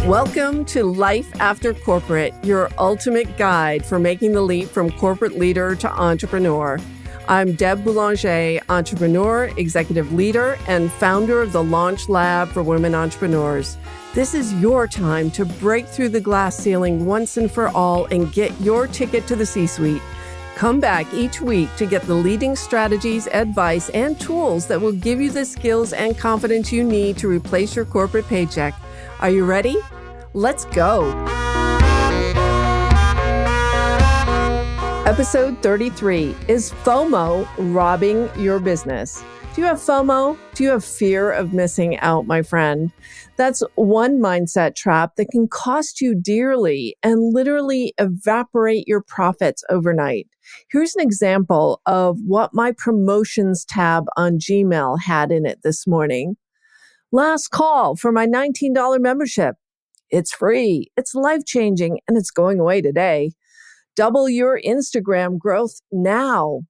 Welcome to Life After Corporate, your ultimate guide for making the leap from corporate leader to entrepreneur. I'm Deb Boulanger, entrepreneur, executive leader, and founder of the Launch Lab for Women Entrepreneurs. This is your time to break through the glass ceiling once and for all and get your ticket to the C-suite. Come back each week to get the leading strategies, advice, and tools that will give you the skills and confidence you need to replace your corporate paycheck. Are you ready? Let's go. Episode 33, is FOMO robbing your business? Do you have FOMO? Do you have fear of missing out, my friend? That's one mindset trap that can cost you dearly and literally evaporate your profits overnight. Here's an example of what my promotions tab on Gmail had in it this morning. Last call for my $19 membership. It's free, it's life-changing, and it's going away today. Double your Instagram growth now.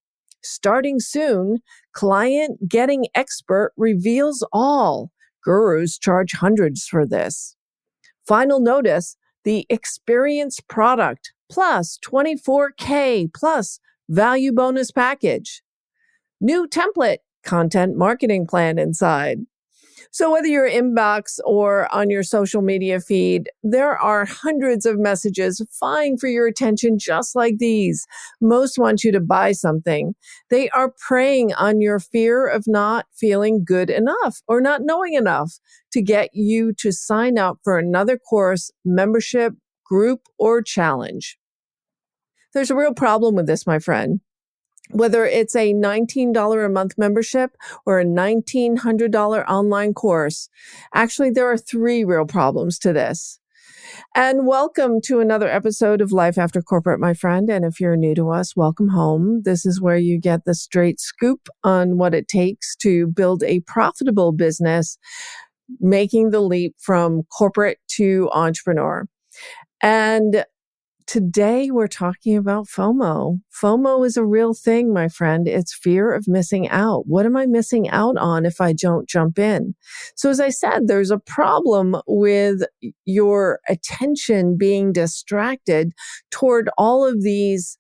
Starting soon, client getting expert reveals all. Gurus charge hundreds for this. Final notice, the experience product plus $24K plus value bonus package. New template, content marketing plan inside. So whether you're inbox or on your social media feed, there are hundreds of messages vying for your attention just like these. Most want you to buy something. They are preying on your fear of not feeling good enough or not knowing enough to get you to sign up for another course, membership, group, or challenge. There's a real problem with this, my friend. Whether it's a $19 a month membership or a $1,900 online course, actually, there are three real problems to this. And welcome to another episode of Life After Corporate, my friend. And if you're new to us, welcome home. This is where you get the straight scoop on what it takes to build a profitable business, making the leap from corporate to entrepreneur. And today, we're talking about FOMO. FOMO is a real thing, my friend. It's fear of missing out. What am I missing out on if I don't jump in? So as I said, there's a problem with your attention being distracted toward all of these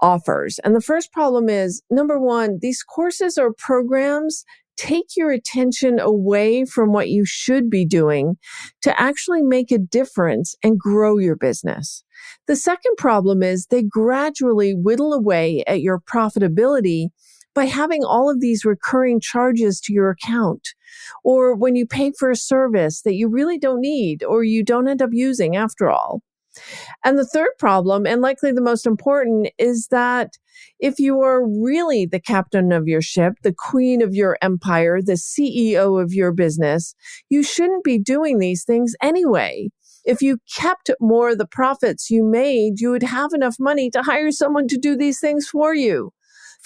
offers. And the first problem is, number one, these courses or programs take your attention away from what you should be doing to actually make a difference and grow your business. The second problem is they gradually whittle away at your profitability by having all of these recurring charges to your account, or when you pay for a service that you really don't need or you don't end up using after all. And the third problem, and likely the most important, is that if you are really the captain of your ship, the queen of your empire, the CEO of your business, you shouldn't be doing these things anyway. If you kept more of the profits you made, you would have enough money to hire someone to do these things for you.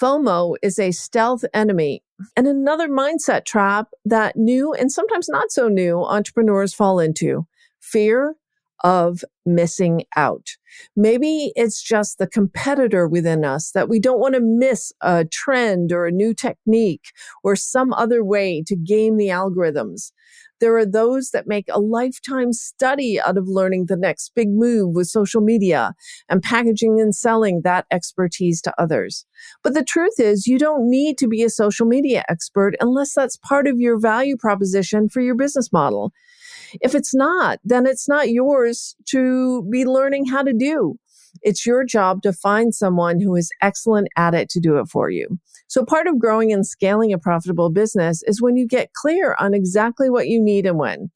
FOMO is a stealth enemy and another mindset trap that new and sometimes not so new entrepreneurs fall into. Fear of missing out. Maybe it's just the competitor within us that we don't want to miss a trend or a new technique or some other way to game the algorithms. There are those that make a lifetime study out of learning the next big move with social media and packaging and selling that expertise to others. But the truth is, you don't need to be a social media expert unless that's part of your value proposition for your business model. If it's not, then it's not yours to be learning how to do. It's your job to find someone who is excellent at it to do it for you. So part of growing and scaling a profitable business is when you get clear on exactly what you need and when.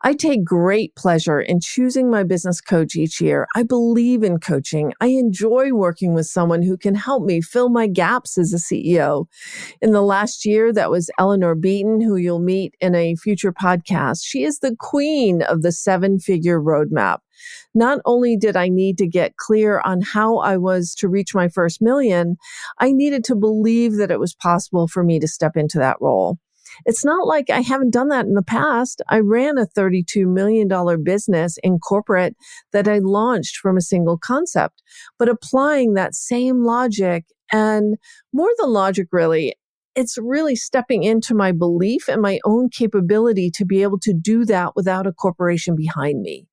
I take great pleasure in choosing my business coach each year. I believe in coaching. I enjoy working with someone who can help me fill my gaps as a CEO. In the last year, that was Eleanor Beaton, who you'll meet in a future podcast. She is the queen of the 7-figure roadmap. Not only did I need to get clear on how I was to reach my first million, I needed to believe that it was possible for me to step into that role. It's not like I haven't done that in the past. I ran a $32 million business in corporate that I launched from a single concept, but applying that same logic and more than logic really, it's really stepping into my belief and my own capability to be able to do that without a corporation behind me.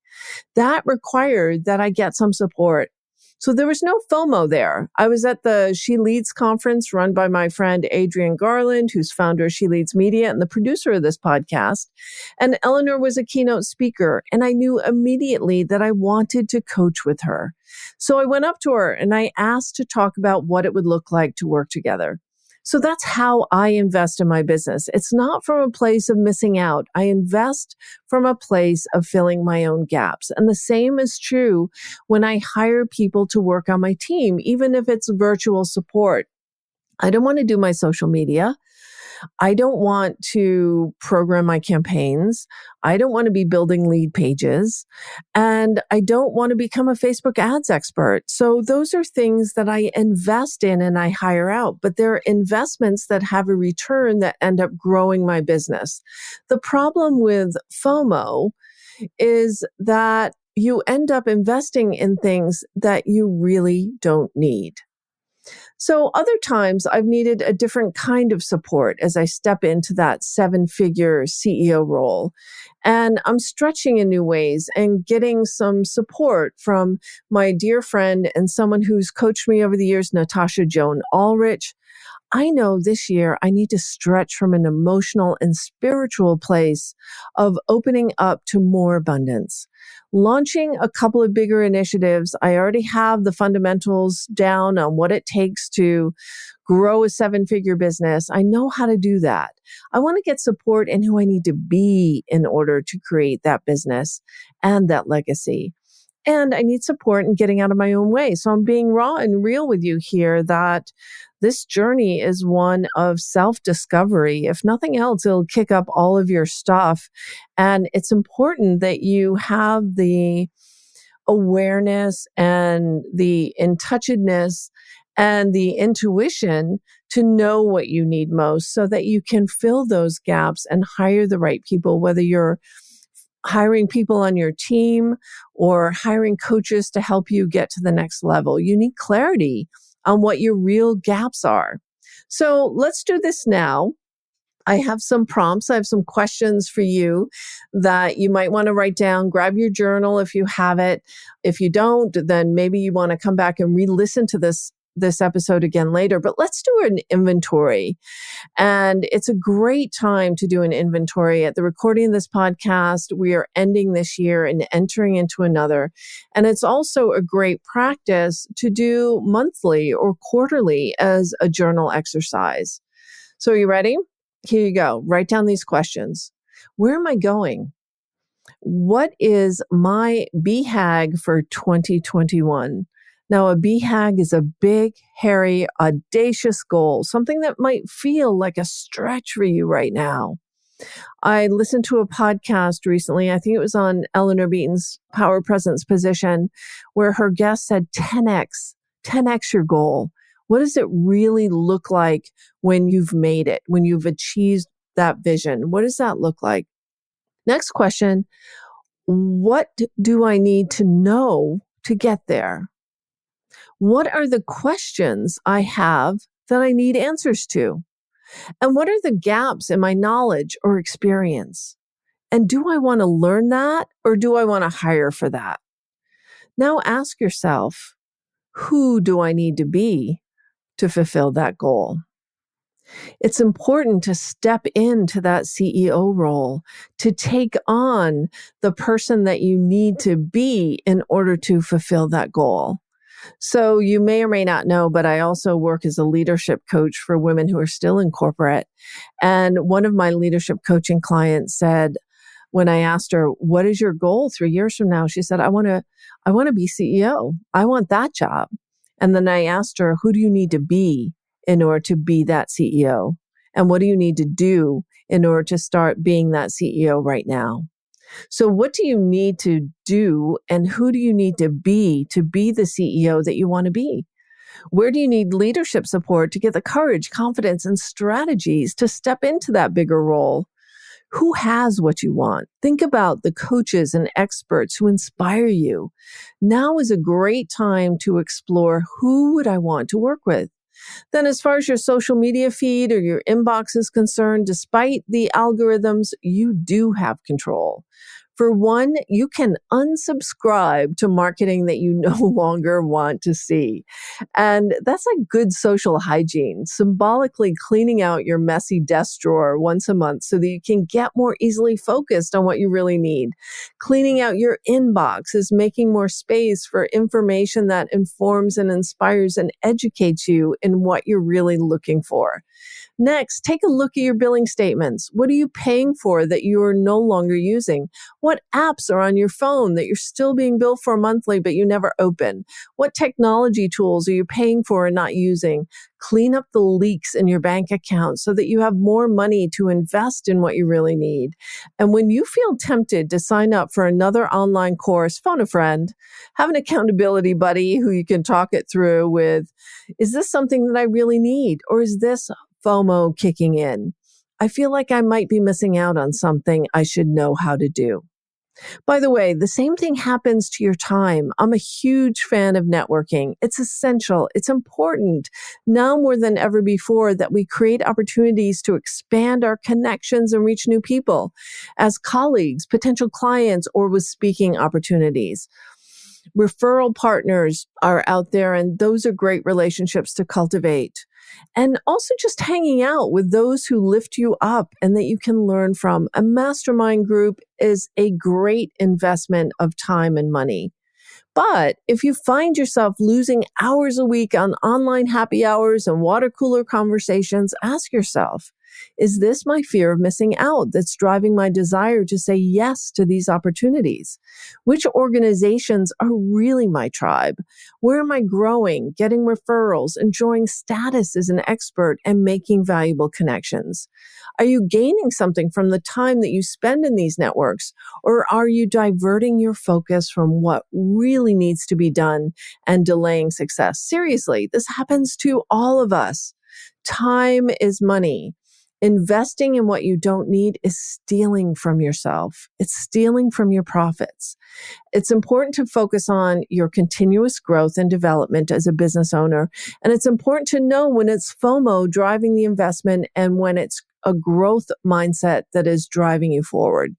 That required that I get some support. So there was no FOMO there. I was at the She Leads conference run by my friend Adrienne Garland, who's founder of She Leads Media and the producer of this podcast. And Eleanor was a keynote speaker. And I knew immediately that I wanted to coach with her. So I went up to her and I asked to talk about what it would look like to work together. So that's how I invest in my business. It's not from a place of missing out. I invest from a place of filling my own gaps. And the same is true when I hire people to work on my team, even if it's virtual support. I don't want to do my social media. I don't want to program my campaigns. I don't want to be building lead pages. And I don't want to become a Facebook ads expert. So those are things that I invest in and I hire out, but they're investments that have a return that end up growing my business. The problem with FOMO is that you end up investing in things that you really don't need. So other times I've needed a different kind of support as I step into that 7-figure CEO role. And I'm stretching in new ways and getting some support from my dear friend and someone who's coached me over the years, Natasha Joan Ulrich. I know this year I need to stretch from an emotional and spiritual place of opening up to more abundance. Launching a couple of bigger initiatives. I already have the fundamentals down on what it takes to grow a 7-figure business. I know how to do that. I want to get support in who I need to be in order to create that business and that legacy. And I need support in getting out of my own way. So I'm being raw and real with you here that this journey is one of self-discovery. If nothing else, it'll kick up all of your stuff. And it's important that you have the awareness and the in-touchedness and the intuition to know what you need most so that you can fill those gaps and hire the right people, whether you're hiring people on your team or hiring coaches to help you get to the next level. You need clarity on what your real gaps are. So let's do this now. I have some prompts. I have some questions for you that you might want to write down. Grab your journal if you have it. If you don't, then maybe you want to come back and re-listen to this episode again later. But let's do an inventory. And it's a great time to do an inventory. At the recording of this podcast, we are ending this year and entering into another. And it's also a great practice to do monthly or quarterly as a journal exercise. So are you ready? Here you go. Write down these questions. Where am I going? What is my BHAG for 2021? Now, a BHAG is a big, hairy, audacious goal, something that might feel like a stretch for you right now. I listened to a podcast recently, I think it was on Eleanor Beaton's Power Presence Position, where her guest said 10x your goal. What does it really look like when you've made it, when you've achieved that vision? What does that look like? Next question, what do I need to know to get there? What are the questions I have that I need answers to? And what are the gaps in my knowledge or experience? And do I want to learn that or do I want to hire for that? Now ask yourself, who do I need to be to fulfill that goal? It's important to step into that CEO role, to take on the person that you need to be in order to fulfill that goal. So you may or may not know, but I also work as a leadership coach for women who are still in corporate. And one of my leadership coaching clients said, when I asked her, what is your goal 3 years from now? She said, I want to be CEO. I want that job. And then I asked her, who do you need to be in order to be that CEO? And what do you need to do in order to start being that CEO right now? So what do you need to do and who do you need to be the CEO that you want to be? Where do you need leadership support to get the courage, confidence, and strategies to step into that bigger role? Who has what you want? Think about the coaches and experts who inspire you. Now is a great time to explore who would I want to work with? Then as far as your social media feed or your inbox is concerned, despite the algorithms, you do have control. For one, you can unsubscribe to marketing that you no longer want to see. And that's like good social hygiene, symbolically cleaning out your messy desk drawer once a month so that you can get more easily focused on what you really need. Cleaning out your inbox is making more space for information that informs and inspires and educates you in what you're really looking for. Next, take a look at your billing statements. What are you paying for that you are no longer using? What apps are on your phone that you're still being billed for monthly but you never open? What technology tools are you paying for and not using? Clean up the leaks in your bank account so that you have more money to invest in what you really need. And when you feel tempted to sign up for another online course, phone a friend. Have an accountability buddy who you can talk it through with. Is this something that I really need? Or is this FOMO kicking in? I feel like I might be missing out on something I should know how to do. By the way, the same thing happens to your time. I'm a huge fan of networking. It's essential. It's important now more than ever before that we create opportunities to expand our connections and reach new people as colleagues, potential clients, or with speaking opportunities. Referral partners are out there, and those are great relationships to cultivate. And also just hanging out with those who lift you up and that you can learn from. A mastermind group is a great investment of time and money. But if you find yourself losing hours a week on online happy hours and water cooler conversations, ask yourself, is this my fear of missing out that's driving my desire to say yes to these opportunities? Which organizations are really my tribe? Where am I growing, getting referrals, enjoying status as an expert, and making valuable connections? Are you gaining something from the time that you spend in these networks, or are you diverting your focus from what really needs to be done and delaying success? Seriously, this happens to all of us. Time is money. Investing in what you don't need is stealing from yourself. It's stealing from your profits. It's important to focus on your continuous growth and development as a business owner. And it's important to know when it's FOMO driving the investment and when it's a growth mindset that is driving you forward.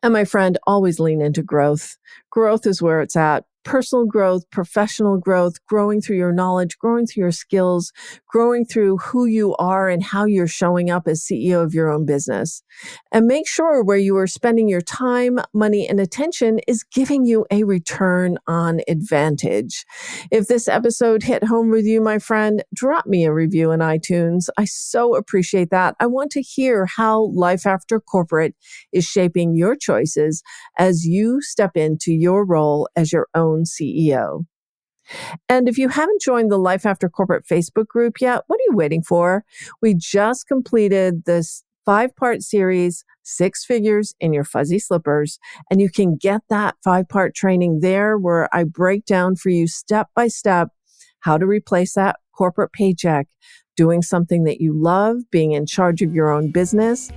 And my friend, always lean into growth. Growth is where it's at. Personal growth, professional growth, growing through your knowledge, growing through your skills, growing through who you are and how you're showing up as CEO of your own business. And make sure where you are spending your time, money, and attention is giving you a return on advantage. If this episode hit home with you, my friend, drop me a review in iTunes. I so appreciate that. I want to hear how Life After Corporate is shaping your choices as you step into your role as your own CEO. And if you haven't joined the Life After Corporate Facebook group yet, what are you waiting for? We just completed this 5-part series, 6 Figures in Your Fuzzy Slippers, and you can get that 5-part training there where I break down for you step by step how to replace that corporate paycheck, doing something that you love, being in charge of your own business,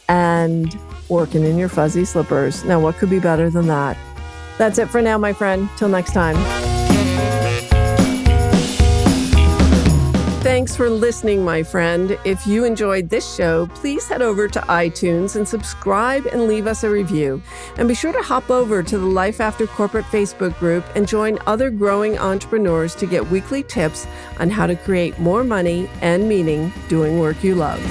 and working in your fuzzy slippers. Now, what could be better than that? That's it for now, my friend. Till next time. Thanks for listening, my friend. If you enjoyed this show, please head over to iTunes and subscribe and leave us a review. And be sure to hop over to the Life After Corporate Facebook group and join other growing entrepreneurs to get weekly tips on how to create more money and meaning doing work you love.